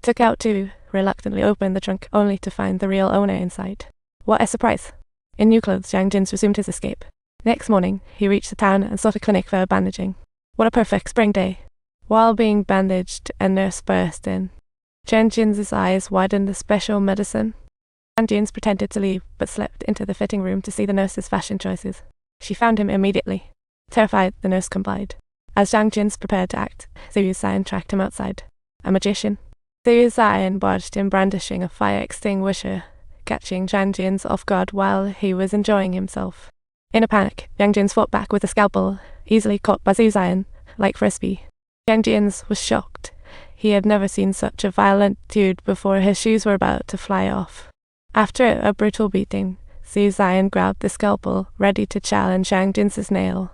took out to reluctantly open the trunk only to find the real owner inside. What a surprise! In new clothes, Zhang resumed his escape. Next morning, he reached the town and sought a clinic for bandaging. What a perfect spring day! While being bandaged, a nurse burst in. Jinzhe's eyes widened. The special medicine. Zhang pretended to leave, but slipped into the fitting room to see the nurse's fashion choices. She found him immediately. Terrified, the nurse complied. As Zhang prepared to act, Xian tracked him outside. A magician. Xian barged in brandishing a fire extinguisher, catching Zhang off guard while he was enjoying himself. In a panic, Zhang fought back with a scalpel, easily caught by Xian, like frisbee. Zhang was shocked. He had never seen such a violent dude before. His shoes were about to fly off. After a brutal beating, Xian grabbed the scalpel, ready to challenge Zhang nail.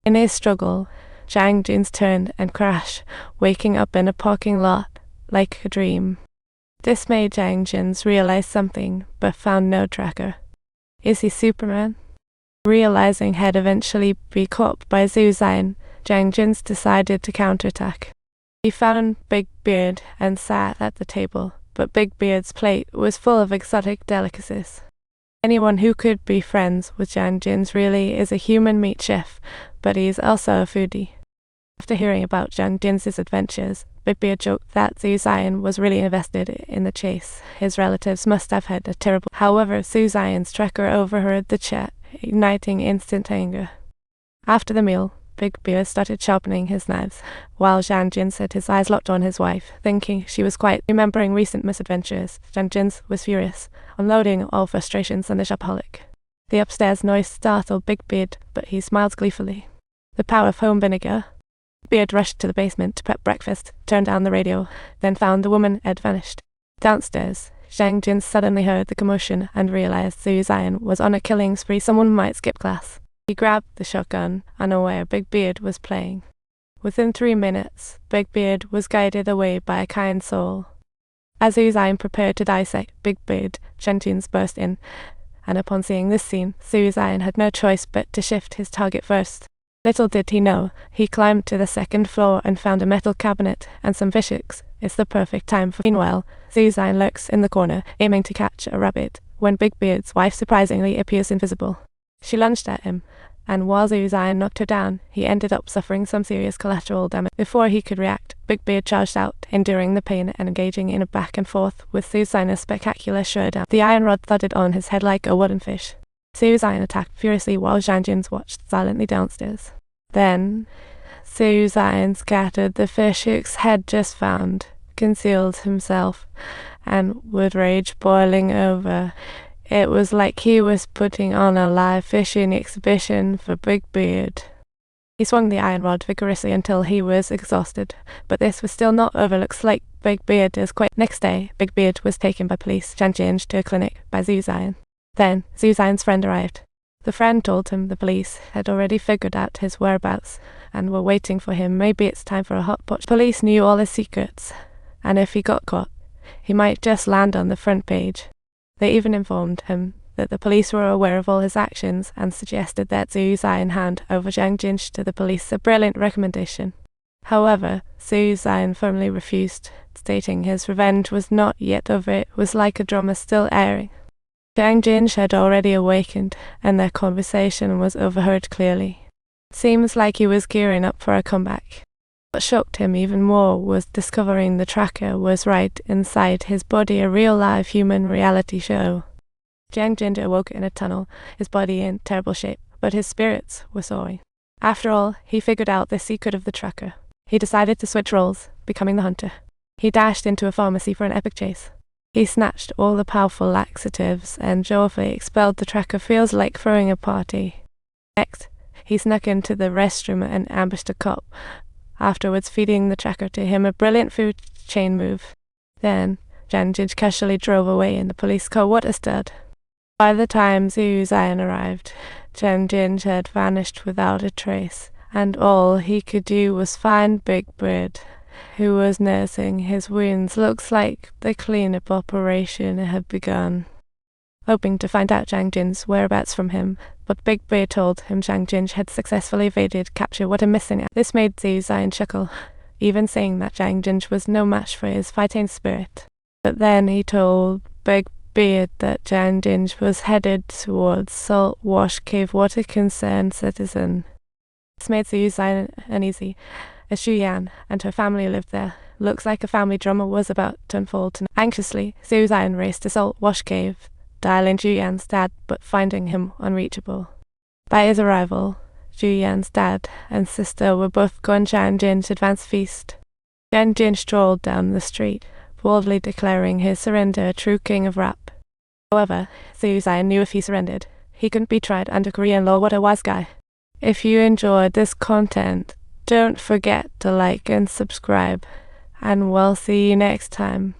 In his struggle, Zhang turned and crashed, waking up in a parking lot like a dream. This made Zhang realize something, but found no tracker. Is he Superman? Realizing he'd eventually be caught by Xian, Zhang decided to counterattack. He found Big Beard and sat at the table, but Big Beard's plate was full of exotic delicacies. Anyone who could be friends with Zhang really is a human meat chef, but he's also a foodie. After hearing about Zhang adventures, Big Beard joked that Xian was really invested in the chase. His relatives must have had a terrible. However, Xian's tracker overheard the chat, igniting instant anger. After the meal, Big Beard started sharpening his knives, while Zhang had his eyes locked on his wife, thinking she was quiet. Remembering recent misadventures, Zhang was furious, unloading all frustrations on the shopaholic. The upstairs noise startled Big Beard, but he smiled gleefully. The power of home vinegar. Beard rushed to the basement to prep breakfast, turned down the radio, then found the woman had vanished. Downstairs, Zhang suddenly heard the commotion and realized Xian was on a killing spree. Someone might skip class. He grabbed the shotgun, unaware Big Beard was playing. Within 3 minutes, Big Beard was guided away by a kind soul. As Xian prepared to dissect Big Beard, Zhang burst in, and upon seeing this scene, Xian had no choice but to shift his target first. Little did he know, he climbed to the 2nd floor and found a metal cabinet and some fishhooks. It's the perfect time for. Meanwhile, Xian lurks in the corner, aiming to catch a rabbit, when Big Beard's wife surprisingly appears invisible. She lunged at him, and while Xian knocked her down, he ended up suffering some serious collateral damage. Before he could react, Big Beard charged out, enduring the pain and engaging in a back and forth with Xian, a spectacular showdown. The iron rod thudded on his head like a wooden fish. Xian attacked furiously while Zhang watched silently downstairs. Then, Xian scattered the fishhooks had just found, concealed himself, and with rage boiling over. It was like he was putting on a live fishing exhibition for Big Beard. He swung the iron rod vigorously until he was exhausted, but this was still not over. Looks like Big Beard is quite. Next day, Big Beard was taken by police, Zhang to a clinic by Xian. Then, Xian's friend arrived. The friend told him the police had already figured out his whereabouts and were waiting for him. Maybe it's time for a hot pot. Police knew all his secrets, and if he got caught, he might just land on the front page. They even informed him that the police were aware of all his actions and suggested that Xian hand over Zhang to the police, a brilliant recommendation. However, Xian firmly refused, stating his revenge was not yet over. It was like a drama still airing. Zhang had already awakened, and their conversation was overheard clearly. Seems like he was gearing up for a comeback. What shocked him even more was discovering the tracker was right inside his body, a real-life human reality show. Zhang awoke in a tunnel, his body in terrible shape, but his spirits were soaring. After all, he figured out the secret of the tracker. He decided to switch roles, becoming the hunter. He dashed into a pharmacy for an epic chase. He snatched all the powerful laxatives and joyfully expelled the tracker. Feels like throwing a party. Next, he snuck into the restroom and ambushed a cop, afterwards feeding the tracker to him, a brilliant food chain move. Then, Zhang casually drove away in the police car. What a stud. By the time Xian arrived, Zhang had vanished without a trace, and all he could do was find Big Beard, who was nursing his wounds. Looks like the cleanup operation had begun. Hoping to find out Zhang's whereabouts from him, but Big Beard told him Zhang had successfully evaded capture. What a missing act. This made Xian chuckle. even saying that Jinzhe was no match for his fighting spirit. But then he told Big Beard that Jinzhe was headed towards Salt Wash Cave Water Concern Citizen. This made Zhou Xian uneasy, as Xian and her family lived there. Looks like a family drama was about to unfold. Anxiously, Zhou Xian raced to Salt Wash Cave, dialing Zhu Yan's dad but finding him unreachable. By his arrival, Zhu Yan's dad and sister were both going to Jinzhe's advance feast. Jinzhe strolled down the street, boldly declaring his surrender true king of rap. However, Zhou Xian knew if he surrendered, he couldn't be tried under Korean law. What a wise guy. If you enjoyed this content, don't forget to like and subscribe, and we'll see you next time.